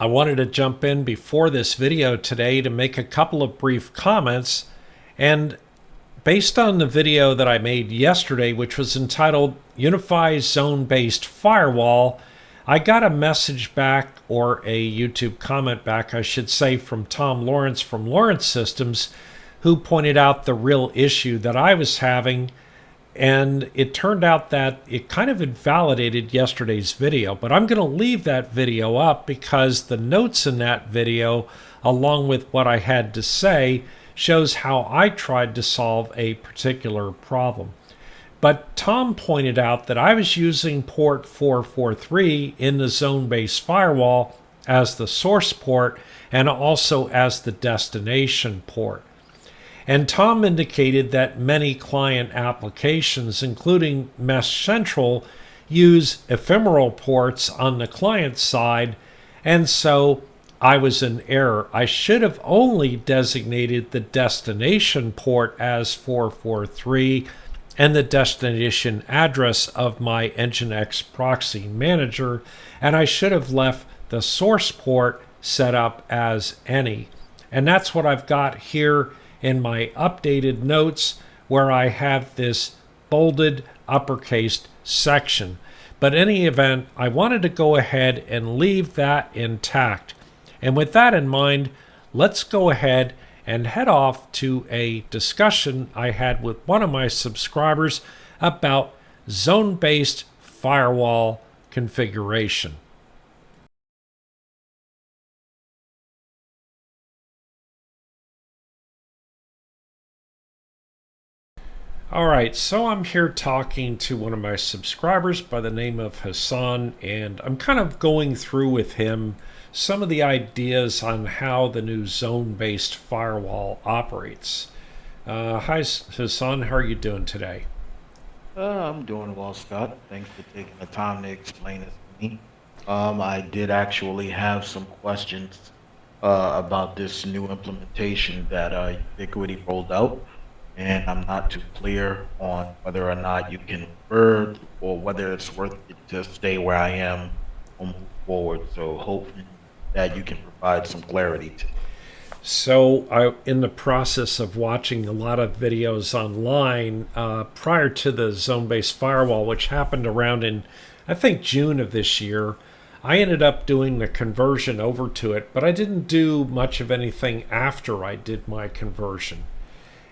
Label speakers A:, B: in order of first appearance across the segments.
A: I wanted to jump in before this video today to make a couple of brief comments. And based on the video that I made yesterday, which was entitled Unify Zone Based Firewall, I got a message back, or a YouTube comment back, I should say, from Tom Lawrence from Lawrence Systems, who pointed out the real issue that I was having. And it turned out that it kind of invalidated yesterday's video, but I'm going to leave that video up because the notes in that video, along with what I had to say, shows how I tried to solve a particular problem. But Tom pointed out that I was using port 443 in the zone-based firewall as the source port and also as the destination port. And Tom indicated that many client applications, including Mesh Central, use ephemeral ports on the client side, and so I was in error. I should have only designated the destination port as 443 and the destination address of my Nginx proxy manager, and I should have left the source port set up as any. And that's what I've got here in my updated notes, where I have this bolded uppercased section. But in any event, I wanted to go ahead and leave that intact. And with that in mind, let's go ahead and head off to a discussion I had with one of my subscribers about zone-based firewall configuration. All right, so I'm here talking to one of my subscribers by the name of Hassan, and I'm kind of going through with him some of the ideas on how the new zone-based firewall operates. Hi, Hassan, how are you doing today?
B: I'm doing well, Scott. Thanks for taking the time to explain this to me. I did actually have some questions about this new implementation that Ubiquiti rolled out, and I'm not too clear on whether or not you can convert or whether it's worth it to stay where I am or move forward. So hoping that you can provide some clarity to.
A: So I'm in the process of watching a lot of videos online prior to the zone-based firewall, which happened around in, I think, June of this year. I ended up doing the conversion over to it, but I didn't do much of anything after I did my conversion.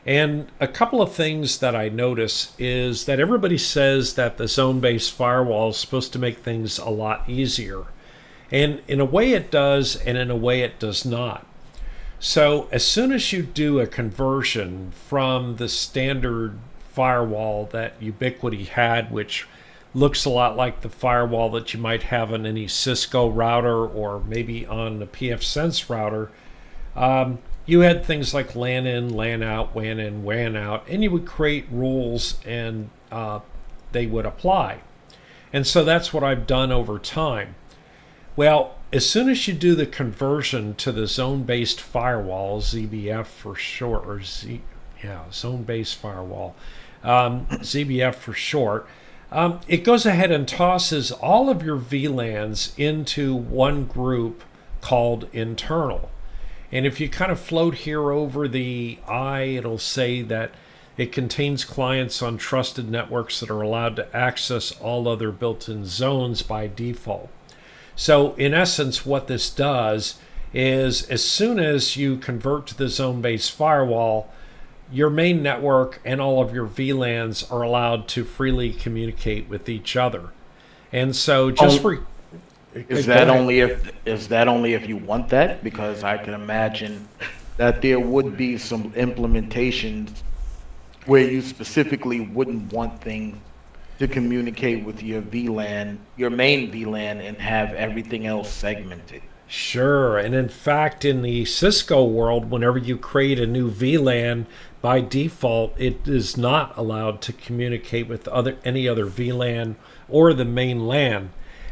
A: And a couple of things that I notice is that everybody says that the zone-based firewall is supposed to make things a lot easier. And in a way it does, and in a way it does not. So as soon as you do a conversion from the standard firewall that Ubiquiti had, which looks a lot like the firewall that you might have on any Cisco router or maybe on the pfSense router, you had things like LAN in, LAN out, WAN in, WAN out, and you would create rules and they would apply. And so that's what I've done over time. Well, as soon as you do the conversion to the zone-based firewall, ZBF for short, or zone-based firewall, ZBF for short, it goes ahead and tosses all of your VLANs into one group called internal. And if you kind of float here over the I, it'll say that it contains clients on trusted networks that are allowed to access all other built-in zones by default. So in essence, what this does is as soon as you convert to the zone-based firewall, your main network and all of your VLANs are allowed to freely communicate with each other. And so just
B: Is that only if you want that? Because I can imagine that there would be some implementations where you specifically wouldn't want things to communicate with your VLAN, your main VLAN, and have everything else segmented.
A: Sure. And in fact, in the Cisco world, whenever you create a new VLAN, by default, it is not allowed to communicate with any other VLAN or the main LAN.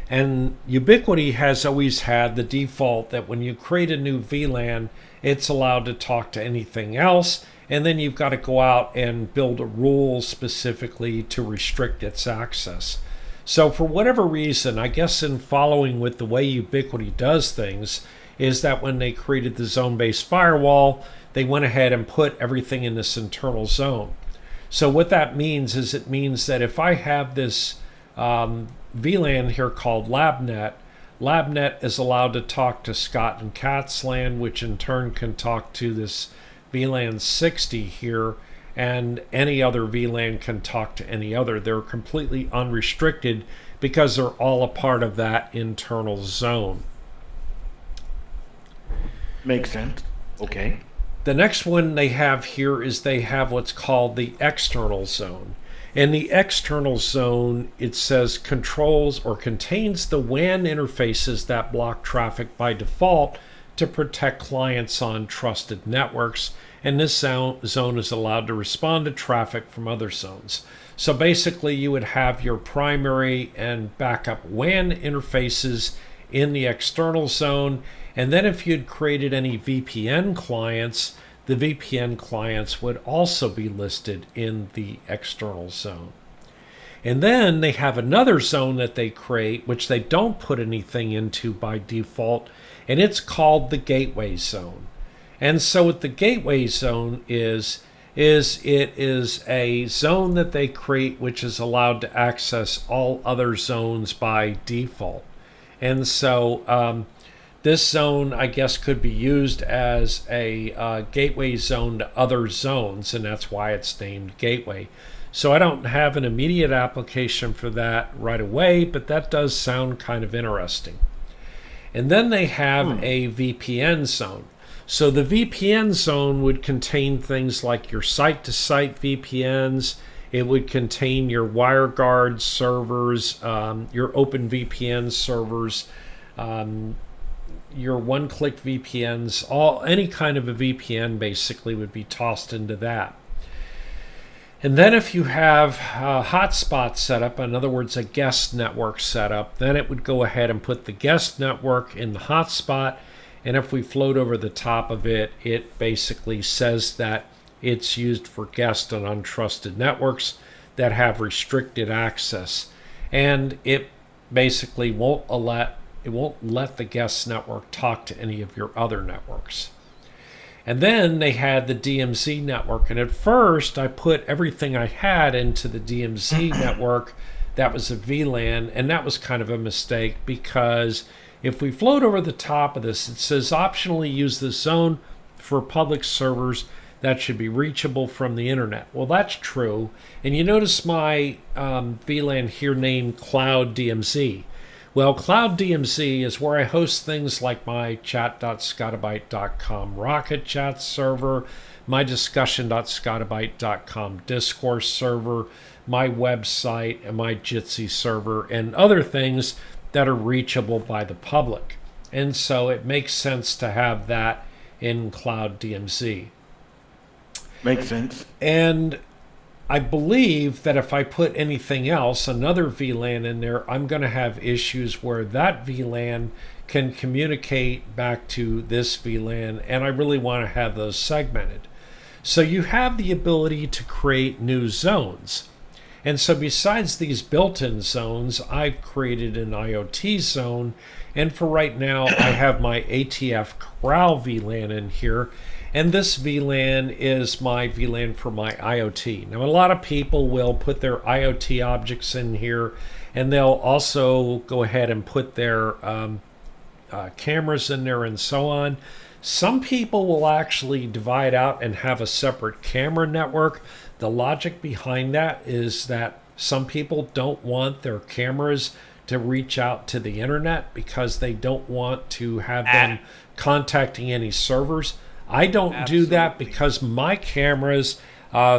A: And Ubiquiti has always had the default that when you create a new VLAN, it's allowed to talk to anything else, and then you've got to go out and build a rule specifically to restrict its access. So for whatever reason, I guess in following with the way Ubiquiti does things, is that when they created the zone-based firewall, they went ahead and put everything in this internal zone. So what that means is it means that if I have this VLAN here called LabNet, LabNet is allowed to talk to Scott and Kat's LAN, which in turn can talk to this VLAN 60 here, and any other VLAN can talk to any other. They're completely unrestricted because they're all a part of that internal zone.
B: Makes sense. Okay.
A: The next one they have here is they have what's called the external zone. In the external zone, it says controls or contains the WAN interfaces that block traffic by default to protect clients on trusted networks. And this zone is allowed to respond to traffic from other zones. So basically, you would have your primary and backup WAN interfaces in the external zone. And then if you'd created any VPN clients, the VPN clients would also be listed in the external zone. And then they have another zone that they create, which they don't put anything into by default, and it's called the gateway zone. And so what the gateway zone is it is a zone that they create which is allowed to access all other zones by default. And so this zone, I guess, could be used as a gateway zone to other zones, and that's why it's named gateway. So I don't have an immediate application for that right away, but that does sound kind of interesting. And then they have a VPN zone. So the VPN zone would contain things like your site-to-site VPNs. It would contain your WireGuard servers, your OpenVPN servers, your one-click VPNs, any kind of a VPN basically would be tossed into that. And then if you have a hotspot set up, in other words, a guest network set up, then it would go ahead and put the guest network in the hotspot. And if we float over the top of it, it basically says that it's used for guest and untrusted networks that have restricted access. And it basically won't let the guest network talk to any of your other networks. And then they had the DMZ network. And at first, I put everything I had into the DMZ network. That was a VLAN. And that was kind of a mistake because if we float over the top of this, it says optionally use the zone for public servers that should be reachable from the internet. Well, that's true. And you notice my VLAN here named Cloud DMZ. Well, Cloud DMZ is where I host things like my chat.scotti-BYTE.com rocket chat server, my discussion.scotti-BYTE.com discourse server, my website, and my Jitsi server, and other things that are reachable by the public. And so it makes sense to have that in Cloud DMZ.
B: Makes sense.
A: And I believe that if I put anything else, another VLAN in there, I'm going to have issues where that VLAN can communicate back to this VLAN, and I really want to have those segmented. So you have the ability to create new zones. And so besides these built-in zones, I've created an IoT zone, and for right now, I have my ATF Corral VLAN in here. And this VLAN is my VLAN for my IoT. Now, a lot of people will put their IoT objects in here, and they'll also go ahead and put their cameras in there and so on. Some people will actually divide out and have a separate camera network. The logic behind that is that some people don't want their cameras to reach out to the internet because they don't want to have them contacting any servers. I don't do that because my cameras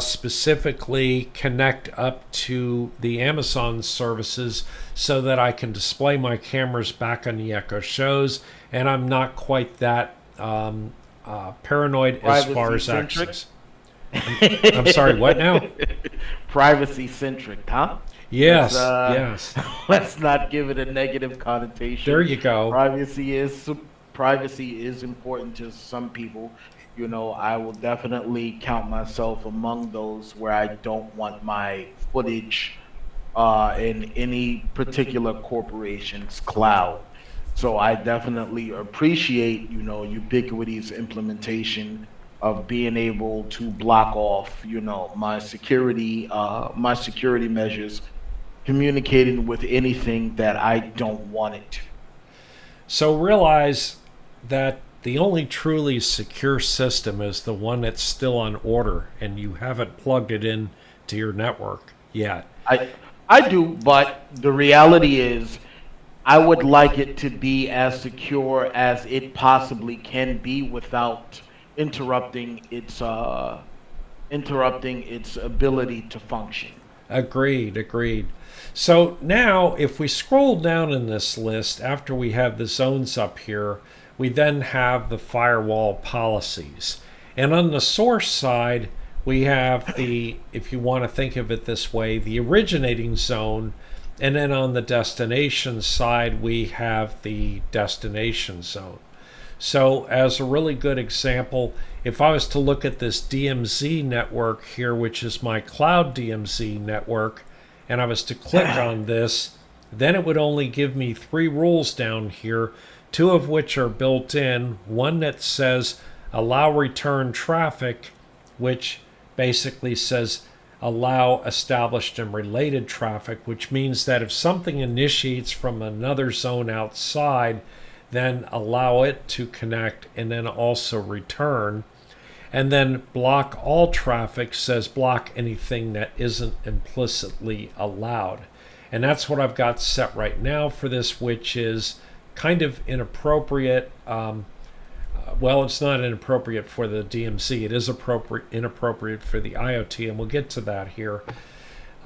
A: specifically connect up to the Amazon services so that I can display my cameras back on the Echo shows, and I'm not quite that paranoid as far as access. I'm sorry, what now?
B: Privacy-centric, huh?
A: Yes, yes.
B: Let's not give it a negative connotation.
A: There you go.
B: Privacy is important to some people. You know, I will definitely count myself among those where I don't want my footage in any particular corporation's cloud. So I definitely appreciate, Ubiquiti's implementation of being able to block off, my security measures, communicating with anything that I don't want it to.
A: So realize that the only truly secure system is the one that's still on order and you haven't plugged it in to your network yet.
B: I I do, but the reality is I would like it to be as secure as it possibly can be without interrupting its uh interrupting its ability to function.
A: Agreed, agreed. So now, if we scroll down in this list, after we have the zones up here, we then have the firewall policies. And on the source side, we have the, if you want to think of it this way, the originating zone. And then on the destination side, we have the destination zone. So, as a really good example, if I was to look at this DMZ network here, which is my cloud DMZ network, and I was to click on this, then it would only give me three rules down here, two of which are built in. One that says allow return traffic, which basically says allow established and related traffic, which means that if something initiates from another zone outside, then allow it to connect and then also return. And then block all traffic says block anything that isn't implicitly allowed. And that's what I've got set right now for this, which is kind of inappropriate. Well, it's not inappropriate for the DMZ. It is inappropriate for the IoT, and we'll get to that here.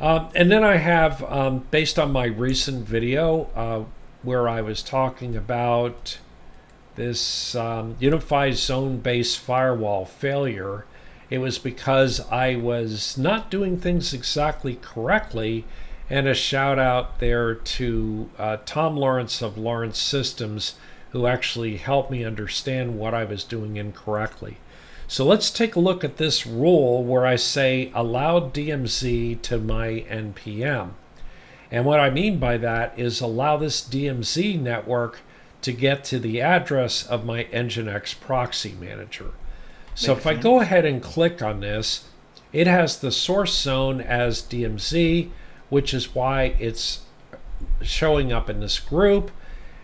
A: And then I have, based on my recent video, where I was talking about this unified zone-based firewall failure, it was because I was not doing things exactly correctly. And a shout out there to Tom Lawrence of Lawrence Systems, who actually helped me understand what I was doing incorrectly. So let's take a look at this rule where I say allow DMZ to my NPM. And what I mean by that is allow this DMZ network to get to the address of my Nginx proxy manager. So if I go ahead and click on this, it has the source zone as DMZ, which is why it's showing up in this group.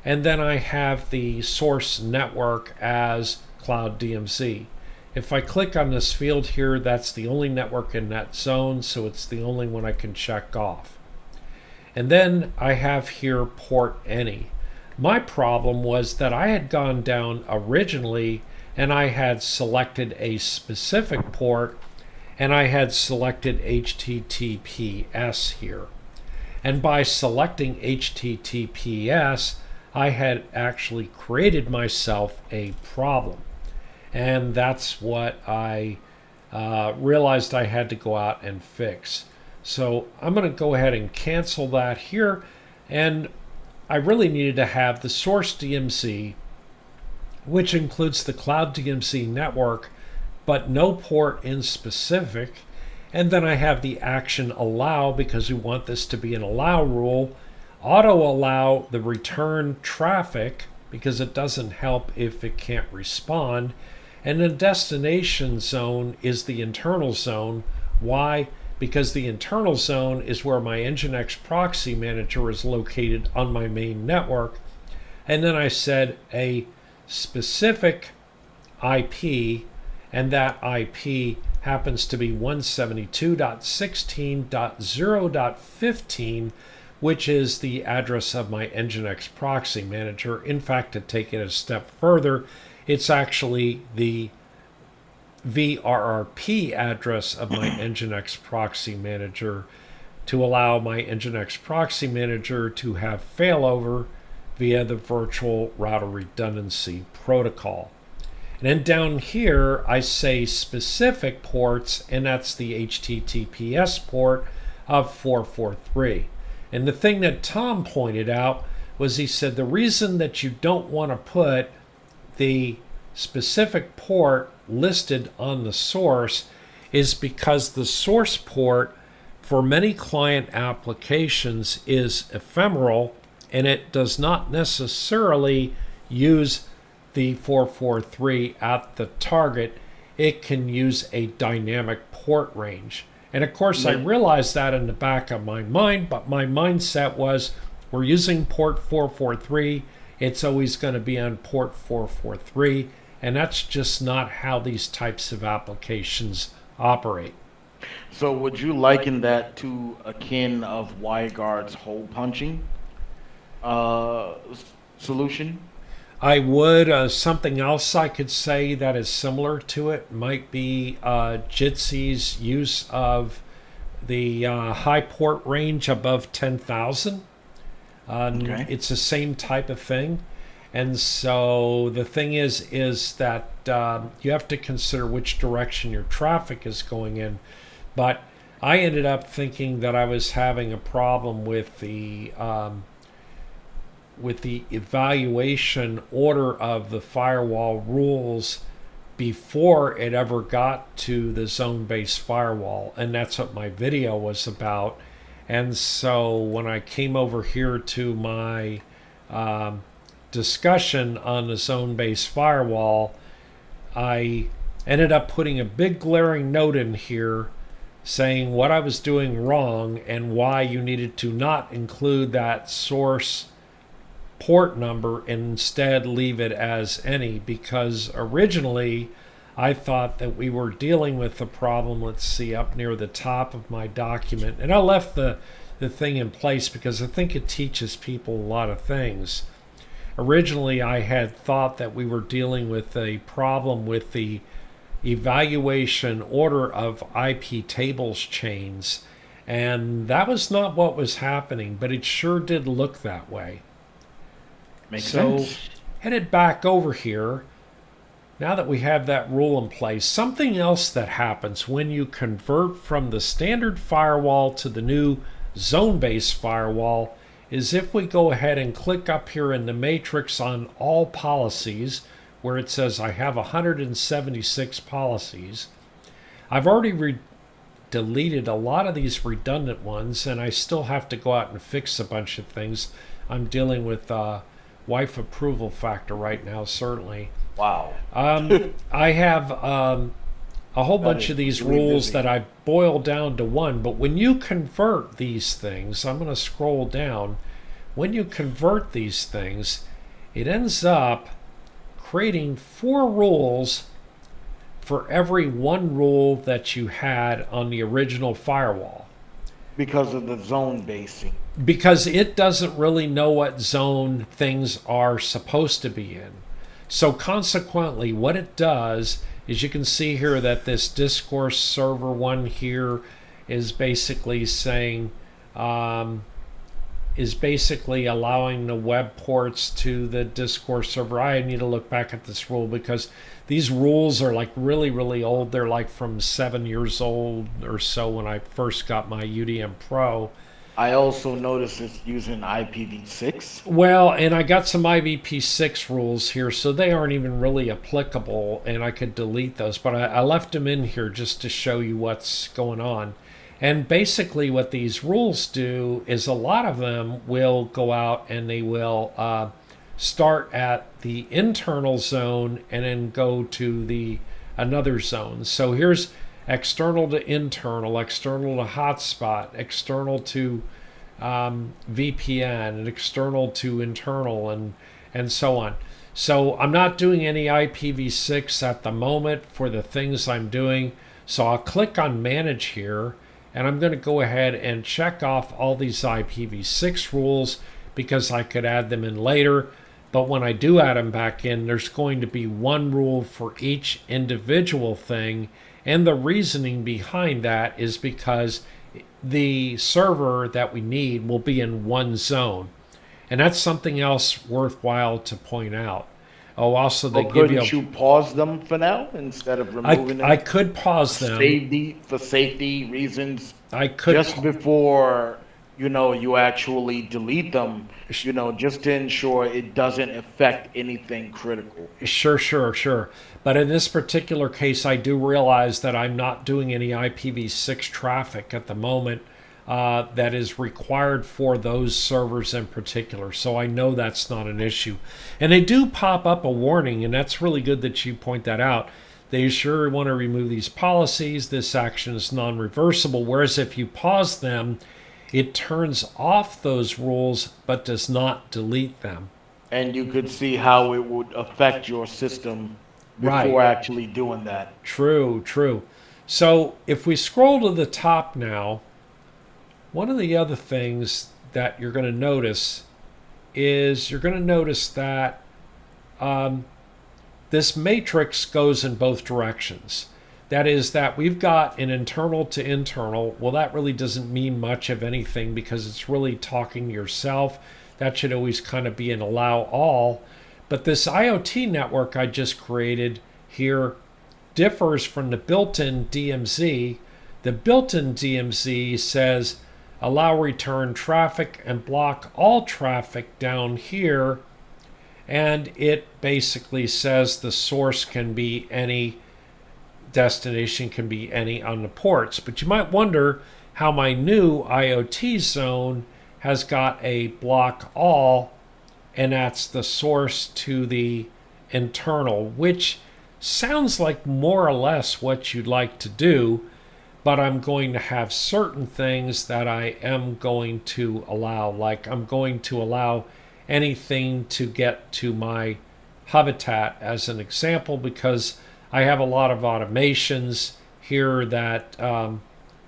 A: And then I have the source network as Cloud DMZ. If I click on this field here, that's the only network in that zone, so it's the only one I can check off. And then I have here port any. My problem was that I had gone down originally and I had selected a specific port and I had selected HTTPS here. And by selecting HTTPS, I had actually created myself a problem. And that's what I realized I had to go out and fix. So I'm going to go ahead and cancel that here. And I really needed to have the source DMZ, which includes the cloud DMZ network, but no port in specific. And then I have the action allow, because we want this to be an allow rule. Auto allow the return traffic, because it doesn't help if it can't respond. And the destination zone is the internal zone. Why? Because the internal zone is where my Nginx proxy manager is located on my main network. And then I said a specific IP, and that IP happens to be 172.16.0.15, which is the address of my Nginx proxy manager. In fact, to take it a step further, it's actually the VRRP address of my Nginx proxy manager to allow my Nginx proxy manager to have failover via the virtual router redundancy protocol. And then down here, I say specific ports, and that's the HTTPS port of 443. And the thing that Tom pointed out was he said the reason that you don't want to put the specific port listed on the source is because the source port for many client applications is ephemeral, and it does not necessarily use the 443 at the target. It can use a dynamic port range. And of course, I realized that in the back of my mind, but my mindset was we're using port 443. It's always going to be on port 443. And that's just not how these types of applications operate.
B: So would you liken that to akin of WireGuard's hole punching solution?
A: I would. Something else I could say that is similar to it might be Jitsi's use of the high port range above 10,000.
B: Okay.
A: It's the same type of thing. And so the thing is that you have to consider which direction your traffic is going in. But I ended up thinking that I was having a problem with the evaluation order of the firewall rules before it ever got to the zone-based firewall, and that's what my video was about. And so when I came over here to my discussion on the zone-based firewall, I ended up putting a big glaring note in here saying what I was doing wrong and why you needed to not include that source port number and instead leave it as any, because originally I thought that we were dealing with the problem, let's see, up near the top of my document. And I left the thing in place because I think it teaches people a lot of things. Originally, I had thought that we were dealing with a problem with the evaluation order of IP tables chains, and that was not what was happening, but it sure did look that way.
B: Makes
A: So,
B: sense.
A: headed back over here, now that we have that rule in place, something else that happens when you convert from the standard firewall to the new zone-based firewall is if we go ahead and click up here in the matrix on all policies, where it says I have 176 policies. I've already deleted a lot of these redundant ones, and I still have to go out and fix a bunch of things. I'm dealing with wife approval factor right now, certainly.
B: Wow.
A: I have a whole bunch of these
B: really
A: rules
B: busy.
A: that I've boiled down to one, but when you convert these things, I'm going to scroll down. When you convert these things, it ends up creating 4 rules for every one rule that you had on the original firewall.
B: Because of the zone basing.
A: Because it doesn't really know what zone things are supposed to be in. So consequently, what it does is you can see here that this discourse server one here is basically saying, is basically allowing the web ports to the discourse server. I need to look back at this rule because these rules are like really, really old. They're like from 7 years old or so when I first got my UDM Pro.
B: I also noticed it's using IPv6.
A: Well, and I got some IVP6 rules here, so they aren't even really applicable, and I could delete those. But I left them in here just to show you what's going on. And basically what these rules do is a lot of them will go out and they will start at the internal zone and then go to the another zone. So here's external to internal, external to hotspot, external to VPN, and external to internal, and so on. So I'm not doing any IPv6 at the moment for the things I'm doing. So I'll click on Manage here, and I'm going to go ahead and check off all these IPv6 rules because I could add them in later. But when I do add them back in, there's going to be one rule for each individual thing. And the reasoning behind that is because the server that we need will be in one zone. And that's something else worthwhile to point out. Oh, also they
B: Well,
A: give
B: couldn't you pause them for now instead of removing them?
A: I could pause them.
B: For safety reasons.
A: I could
B: Just before, you actually delete them, just to ensure it doesn't affect anything critical.
A: Sure. But in this particular case, I do realize that I'm not doing any IPv6 traffic at the moment that is required for those servers in particular. So I know that's not an issue. And they do pop up a warning, and that's really good that you point that out. They sure want to remove these policies. This action is non-reversible. Whereas if you pause them, it turns off those rules but does not delete them.
B: And you could see how it would affect your system before actually doing that.
A: True, true. So if we scroll to the top now, one of the other things that you're going to notice is you're going to notice that this matrix goes in both directions. That is that we've got an internal to internal. Well, that really doesn't mean much of anything because it's really talking to yourself. That should always kind of be an allow all. But this IoT network I just created here differs from the built-in DMZ. The built-in DMZ says allow return traffic and block all traffic down here. And it basically says the source can be any, destination can be any on the ports. But you might wonder how my new IoT zone has got a block all, and that's the source to the internal, which sounds like more or less what you'd like to do, but I'm going to have certain things that I am going to allow, like I'm going to allow anything to get to my habitat as an example, because I have a lot of automations here that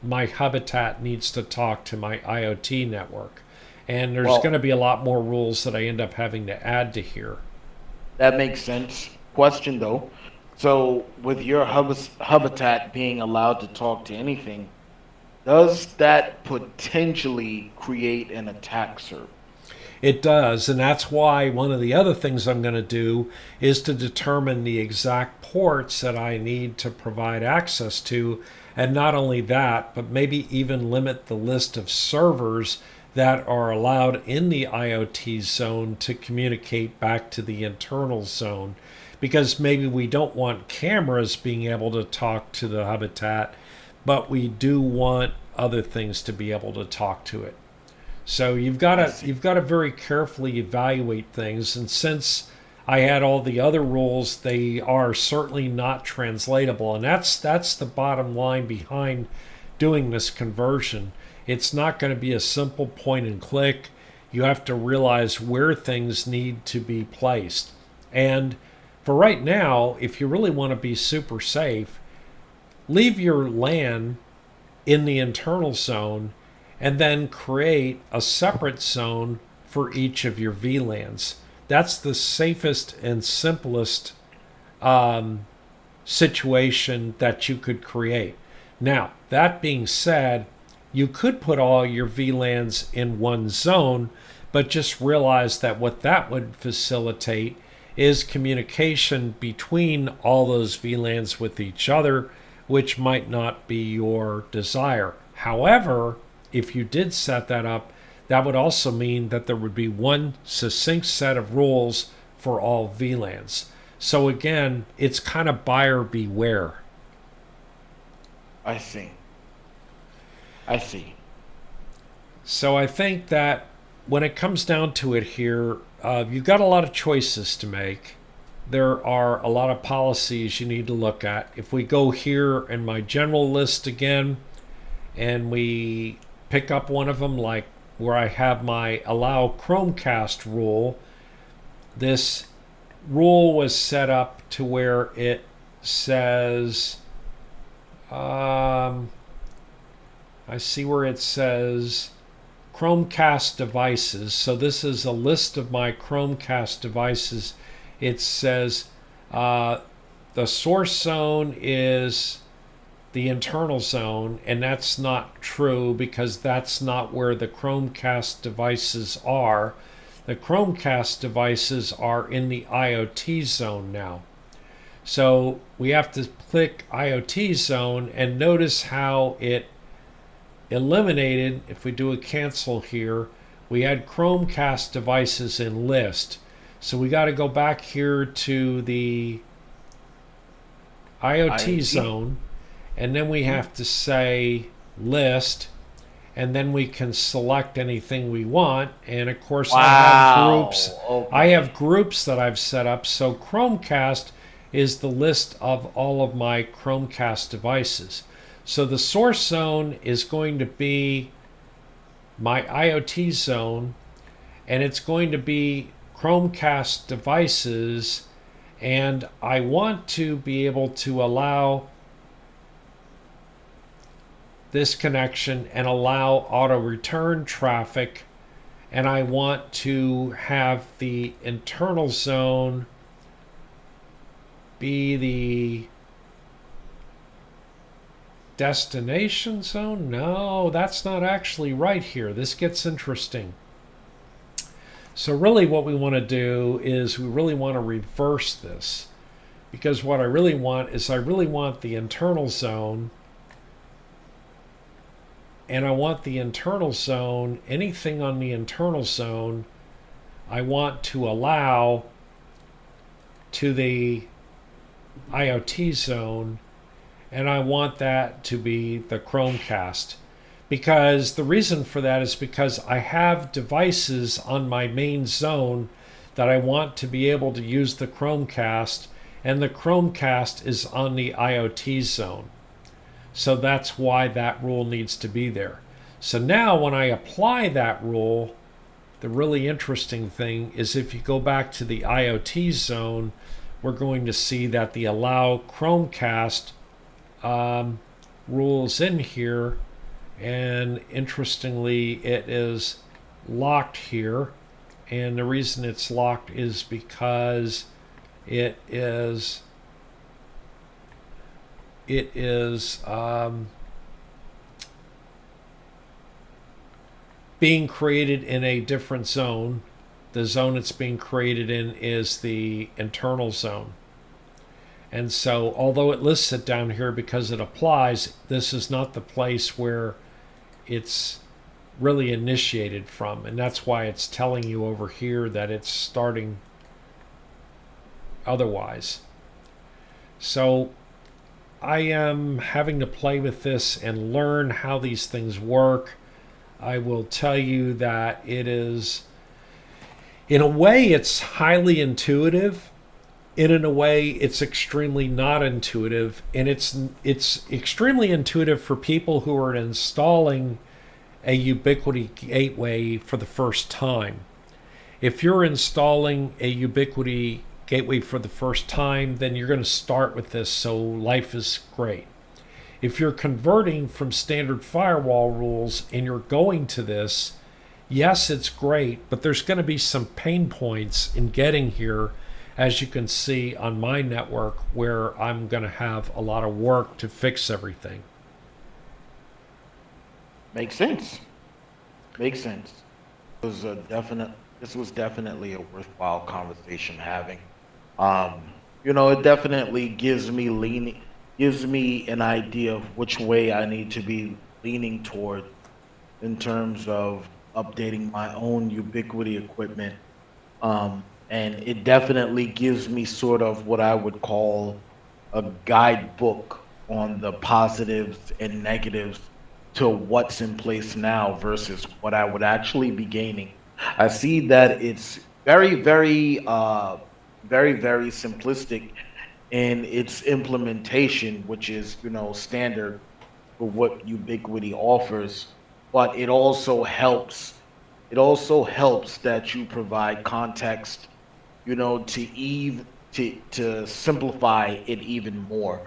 A: my habitat needs to talk to my IoT network. And there's going to be a lot more rules that I end up having to add to here.
B: That makes sense. Question though. So with your habitat being allowed to talk to anything, does that potentially create an attack surface?
A: It does, and that's why one of the other things I'm going to do is to determine the exact ports that I need to provide access to, and not only that, but maybe even limit the list of servers that are allowed in the IoT zone to communicate back to the internal zone, because maybe we don't want cameras being able to talk to the habitat, but we do want other things to be able to talk to it. So you've got to very carefully evaluate things, and since I had all the other rules, they are certainly not translatable, and that's the bottom line behind doing this conversion. It's not going to be a simple point and click. You have to realize where things need to be placed. And for right now, if you really want to be super safe, leave your LAN in the internal zone and then create a separate zone for each of your VLANs. That's the safest and simplest situation that you could create. Now, that being said, you could put all your VLANs in one zone, but just realize that what that would facilitate is communication between all those VLANs with each other, which might not be your desire. However, if you did set that up, that would also mean that there would be one succinct set of rules for all VLANs. So again, it's kind of buyer beware.
B: I see.
A: So I think that when it comes down to it here, you've got a lot of choices to make. There are a lot of policies you need to look at. If we go here in my general list again, and we pick up one of them, like where I have my allow Chromecast rule, this rule was set up to where it says, I see where it says Chromecast devices. So this is a list of my Chromecast devices. It says the source zone is the internal zone, and that's not true because that's not where the Chromecast devices are. The Chromecast devices are in the IoT zone now. So we have to click IoT zone and notice how it eliminated, if we do a cancel here, we had Chromecast devices in list. So we got to go back here to the IoT zone, and then we have to say list, and then we can select anything we want. And of course, I have groups.
B: Wow.
A: I
B: Okay.
A: have groups that I've set up. So Chromecast is the list of all of my Chromecast devices. So the source zone is going to be my IoT zone, and it's going to be Chromecast devices. And I want to be able to allow this connection and allow auto return traffic. And I want to have the internal zone be the destination zone. No, that's not actually right here. This gets interesting. So really what we want to do is we really want to reverse this, because what I really want is I really want the internal zone, and I want the internal zone, anything on the internal zone, I want to allow to the IoT zone, and I want that to be the Chromecast. Because the reason for that is because I have devices on my main zone that I want to be able to use the Chromecast, and the Chromecast is on the IoT zone. So that's why that rule needs to be there. So now when I apply that rule, the really interesting thing is if you go back to the IoT zone, we're going to see that the allow Chromecast rules in here. And interestingly, it is locked here. And the reason it's locked is because it is being created in a different zone. The zone it's being created in is the internal zone. And so, although it lists it down here because it applies, this is not the place where it's really initiated from. And that's why it's telling you over here that it's starting otherwise. So I am having to play with this and learn how these things work. I will tell you that it is, in a way, it's highly intuitive. And in a way, it's extremely not intuitive. And it's extremely intuitive for people who are installing a Ubiquiti gateway for the first time. If you're installing a Ubiquiti gateway for the first time, then you're going to start with this, so life is great. If you're converting from standard firewall rules and you're going to this, yes, it's great, but there's going to be some pain points in getting here, as you can see on my network, where I'm going to have a lot of work to fix everything.
B: Makes sense. Makes sense. This was definitely a worthwhile conversation having. It definitely gives me an idea of which way I need to be leaning toward in terms of updating my own Ubiquiti equipment. And it definitely gives me sort of what I would call a guidebook on the positives and negatives to what's in place now versus what I would actually be gaining. I see that it's very simplistic in its implementation, which is, standard for what Ubiquiti offers, but it also helps. It also helps that you provide context, to simplify it even more.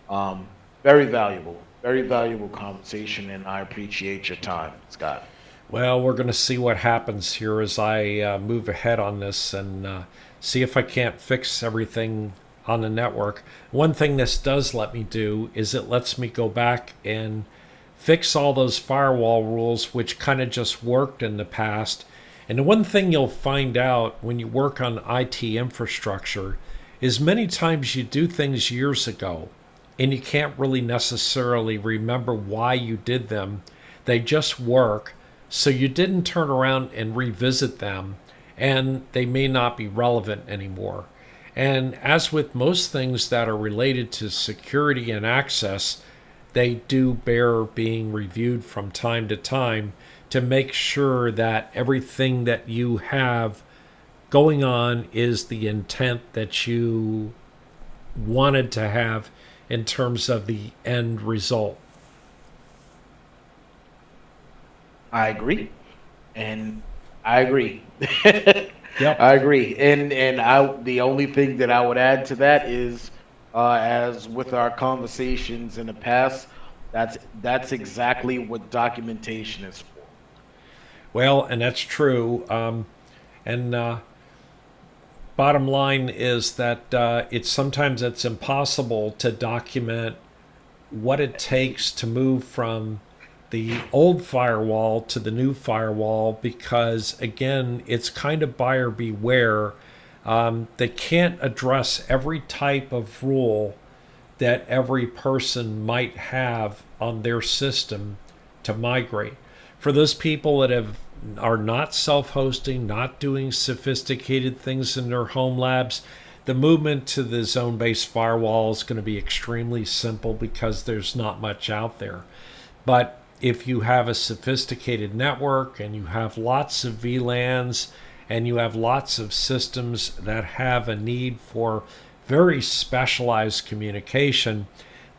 B: Um, very valuable conversation, and I appreciate your time, Scott.
A: Well, we're going to see what happens here as I move ahead on this and see if I can't fix everything on the network. One thing this does let me do is it lets me go back and fix all those firewall rules, which kind of just worked in the past. And the one thing you'll find out when you work on IT infrastructure is many times you do things years ago and you can't really necessarily remember why you did them. They just work. So you didn't turn around and revisit them, and they may not be relevant anymore. And as with most things that are related to security and access, they do bear being reviewed from time to time to make sure that everything that you have going on is the intent that you wanted to have in terms of the end result.
B: I agree, and I agree.
A: Yep.
B: I agree, and I the only thing that I would add to that is, as with our conversations in the past, that's exactly what documentation is for.
A: Well, and that's true. And bottom line is that it's impossible to document what it takes to move from the old firewall to the new firewall because again it's kind of buyer beware. They can't address every type of rule that every person might have on their system to migrate. For those people that are not self-hosting, not doing sophisticated things in their home labs, the movement to the zone-based firewall is going to be extremely simple because there's not much out there. But if you have a sophisticated network and you have lots of VLANs and you have lots of systems that have a need for very specialized communication,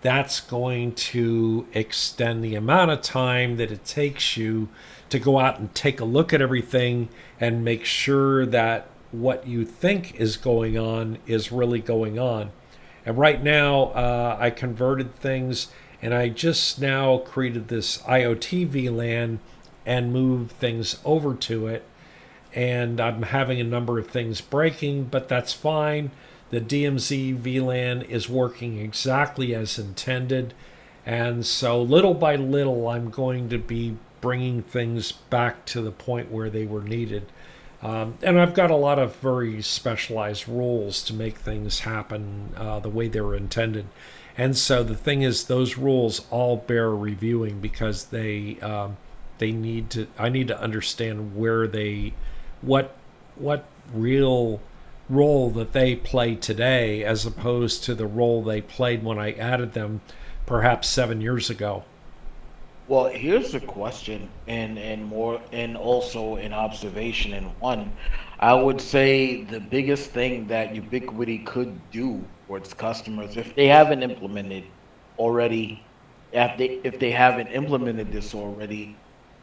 A: that's going to extend the amount of time that it takes you to go out and take a look at everything and make sure that what you think is going on is really going on. And right now, I converted things and I just now created this IoT VLAN and moved things over to it. And I'm having a number of things breaking, but that's fine. The DMZ VLAN is working exactly as intended. And so little by little, I'm going to be bringing things back to the point where they were needed. And I've got a lot of very specialized rules to make things happen the way they were intended. And so the thing is, those rules all bear reviewing because they need to. I need to understand where what real role that they play today, as opposed to the role they played when I added them, perhaps 7 years ago.
B: Well, here's a question and more and also an observation in one. I would say the biggest thing that Ubiquity could do for its customers, if they haven't implemented already, if they haven't implemented this already,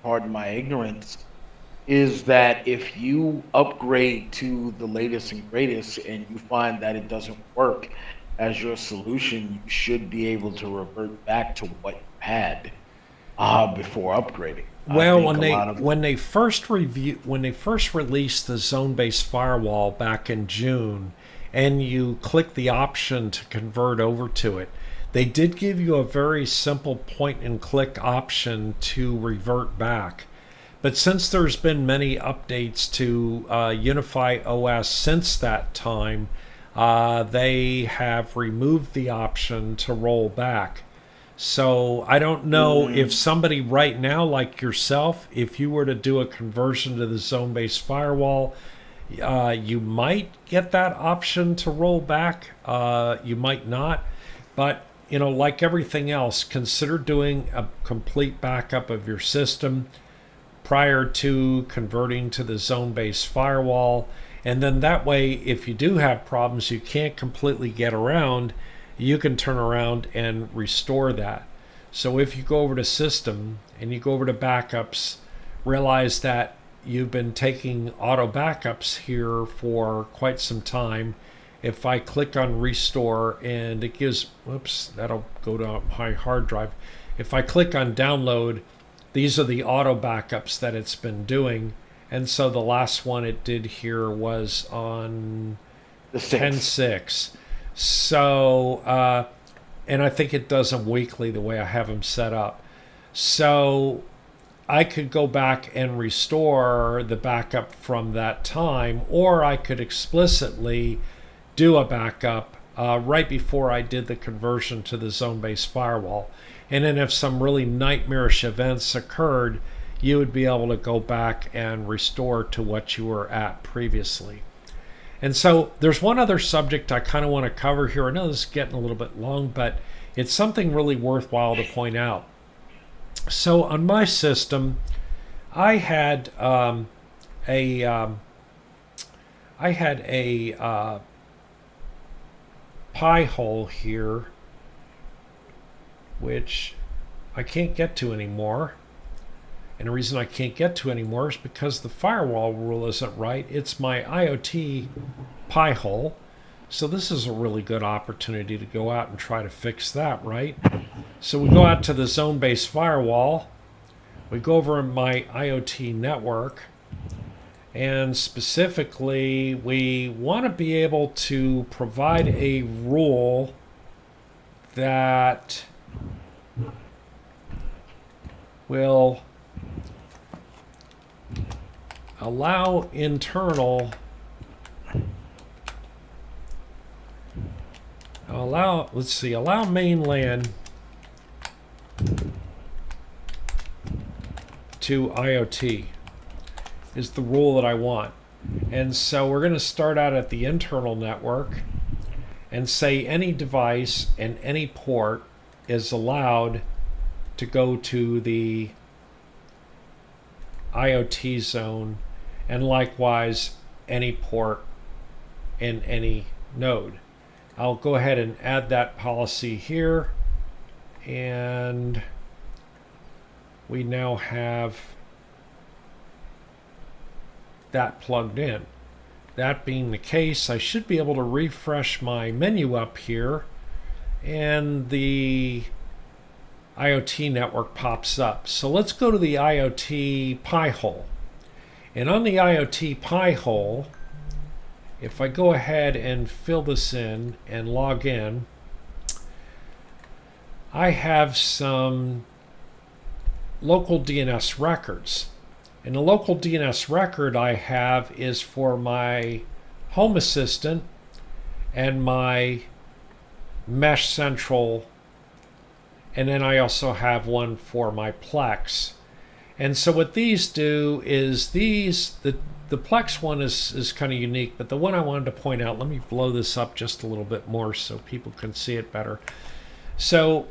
B: pardon my ignorance, is that if you upgrade to the latest and greatest and you find that it doesn't work as your solution, you should be able to revert back to what you had before upgrading. I
A: Well,
B: think a lot of
A: when they first released the zone-based firewall back in June, and you click the option to convert over to it, they did give you a very simple point-and-click option to revert back. But since there's been many updates to Unify OS since that time, they have removed the option to roll back. So I don't know if somebody right now, like yourself, if you were to do a conversion to the zone-based firewall, you might get that option to roll back. You might not. But, like everything else, consider doing a complete backup of your system prior to converting to the zone-based firewall. And then that way, if you do have problems you can't completely get around, you can turn around and restore that. So if you go over to system and you go over to backups, realize that you've been taking auto backups here for quite some time. If I click on restore and it gives, whoops, that'll go to my hard drive. If I click on download, these are the auto backups that it's been doing. And so the last one it did here was on
B: the
A: 10/6. So, and I think it does them weekly the way I have them set up. So I could go back and restore the backup from that time, or I could explicitly do a backup right before I did the conversion to the zone-based firewall. And then if some really nightmarish events occurred, you would be able to go back and restore to what you were at previously. And so there's one other subject I kind of want to cover here. I know this is getting a little bit long, but it's something really worthwhile to point out. So on my system, I had a I had a pie hole here, which I can't get to anymore. And the reason I can't get to anymore is because the firewall rule isn't right. It's my IoT pie hole. So this is a really good opportunity to go out and try to fix that, right? So we go out to the Zone Based Firewall. We go over in my IoT network. And specifically, we want to be able to provide a rule that will allow internal, allow mainland to IoT is the rule that I want. And so we're going to start out at the internal network and say any device and any port is allowed to go to the IoT zone, and likewise any port in any node. I'll go ahead and add that policy here, and we now have that plugged in. That being the case, I should be able to refresh my menu up here, and the IoT network pops up. So let's go to the IoT pie hole. And on the IoT pie hole, if I go ahead and fill this in and log in, I have some local DNS records. And the local DNS record I have is for my Home Assistant and my Mesh Central, and then I also have one for my Plex. And so what these do is the Plex one is kind of unique, but the one I wanted to point out, let me blow this up just a little bit more so people can see it better. So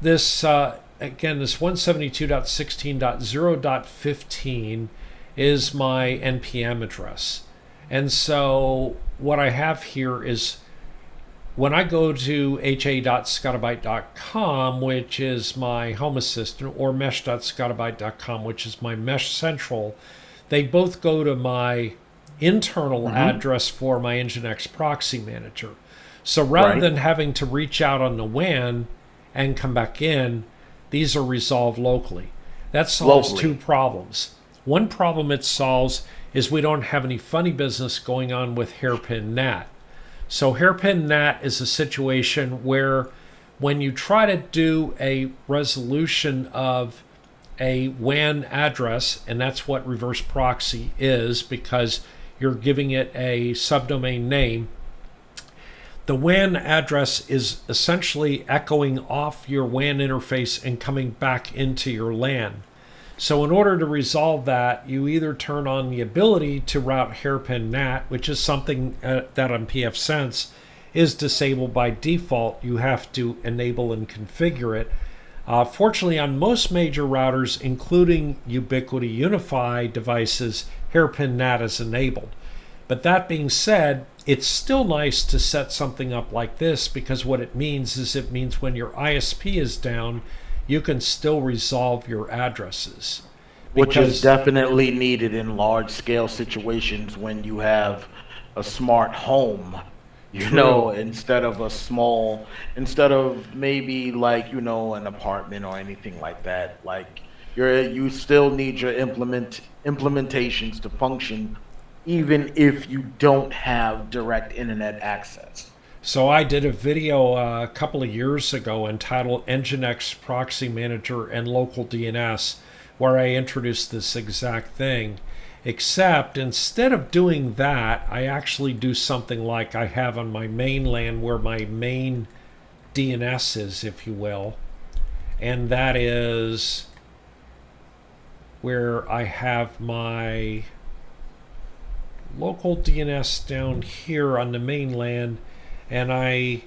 A: this again, this 172.16.0.15 is my NPM address. And so what I have here is when I go to ha.scotti-BYTE.com, which is my Home Assistant, or mesh.scotti-BYTE.com, which is my Mesh Central, they both go to my internal address for my Nginx proxy manager. So rather than having to reach out on the WAN and come back in, these are resolved locally. That solves two problems. One problem it solves is we don't have any funny business going on with hairpin NAT. So hairpin NAT is a situation where when you try to do a resolution of a WAN address, and that's what reverse proxy is because you're giving it a subdomain name, the WAN address is essentially echoing off your WAN interface and coming back into your LAN. So in order to resolve that, you either turn on the ability to route hairpin NAT, which is something that on pfSense is disabled by default. You have to enable and configure it. Fortunately, on most major routers, including Ubiquiti Unify devices, hairpin NAT is enabled. But that being said, it's still nice to set something up like this because what it means is it means when your ISP is down, you can still resolve your addresses.
B: Which is definitely needed in large scale situations when you have a smart home, instead of maybe like, an apartment or anything like that. Like you still need your implementations to function even if you don't have direct internet access.
A: So I did a video a couple of years ago entitled Nginx Proxy Manager and Local DNS, where I introduced this exact thing. Except instead of doing that, I actually do something like I have on my main LAN where my main DNS is, if you will. And that is where I have my local DNS down here on the main LAN, and I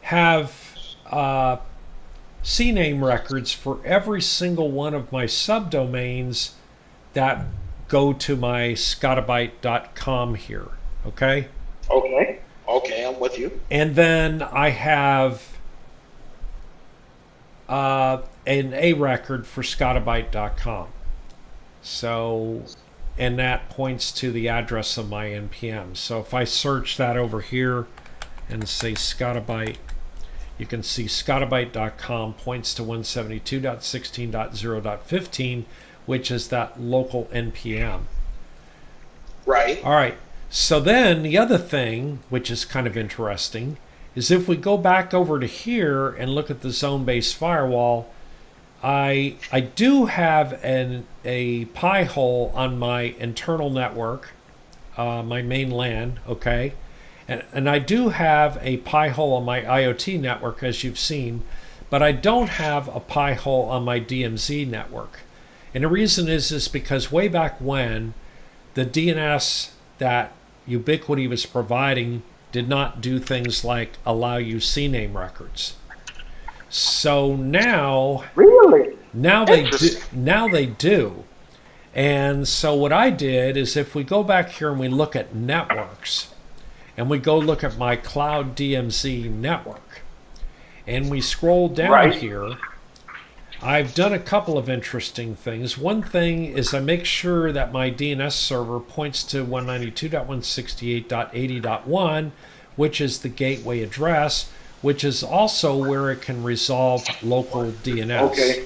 A: have CNAME records for every single one of my subdomains that go to my Scotti-BYTE.com here. Okay?
C: Okay, I'm with you.
A: And then I have an A record for Scotti-BYTE.com. So, and that points to the address of my NPM. So if I search that over here and say Scotti-BYTE, you can see Scotti-BYTE.com points to 172.16.0.15, which is that local NPM.
C: Right.
A: All right. So then the other thing, which is kind of interesting, is if we go back over to here and look at the zone-based firewall, I do have a pie hole on my internal network, my main LAN, okay? And I do have a pie hole on my IoT network, as you've seen, but I don't have a pie hole on my DMZ network. And the reason is because way back when, the DNS that Ubiquiti was providing did not do things like allow you CNAME records. So now,
C: Really?
A: now they do. And so what I did is if we go back here and we look at networks, and we go look at my cloud DMZ network, and we scroll down here, I've done a couple of interesting things. One thing is I make sure that my DNS server points to 192.168.80.1, which is the gateway address, which is also where it can resolve local DNS.
C: Okay.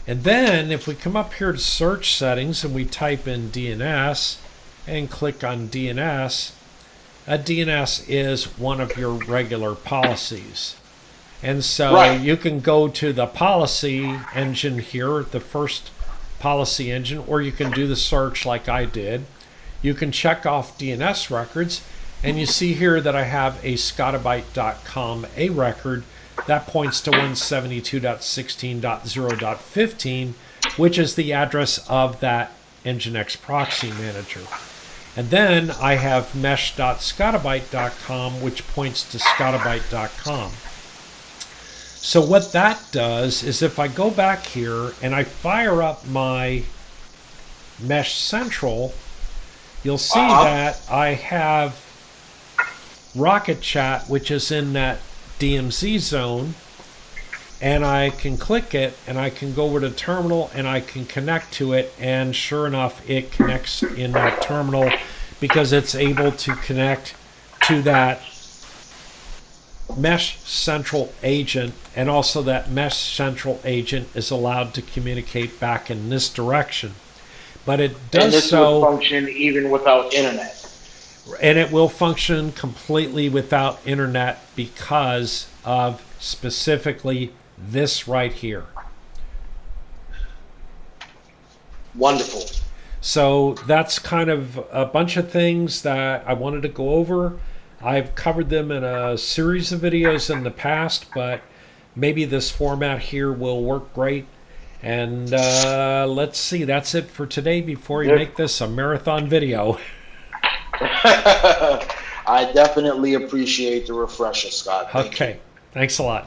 A: And then if we come up here to search settings and we type in DNS and click on DNS, a DNS is one of your regular policies. And so you can go to the policy engine here, the first policy engine, or you can do the search like I did. You can check off DNS records, and you see here that I have a Scotti-BYTE.com A record that points to 172.16.0.15, which is the address of that Nginx proxy manager. And then I have mesh.scotti-byte.com, which points to Scotti-BYTE.com. So what that does is if I go back here and I fire up my Mesh Central, you'll see that I have Rocket Chat, which is in that DMZ zone, and I can click it and I can go over to terminal and I can connect to it, and sure enough it connects in that terminal because it's able to connect to that Mesh Central agent, and also that Mesh Central agent is allowed to communicate back in this direction. But it does
C: and this
A: so
C: will function even without internet.
A: And it will function completely without internet because of specifically this right here.
C: Wonderful.
A: So that's kind of a bunch of things that I wanted to go over. I've covered them in a series of videos in the past, but maybe this format here will work great. And let's see, that's it for today before we make this a marathon video.
C: I definitely appreciate the refresher, Scott. Thank you.
A: Okay, thanks a lot.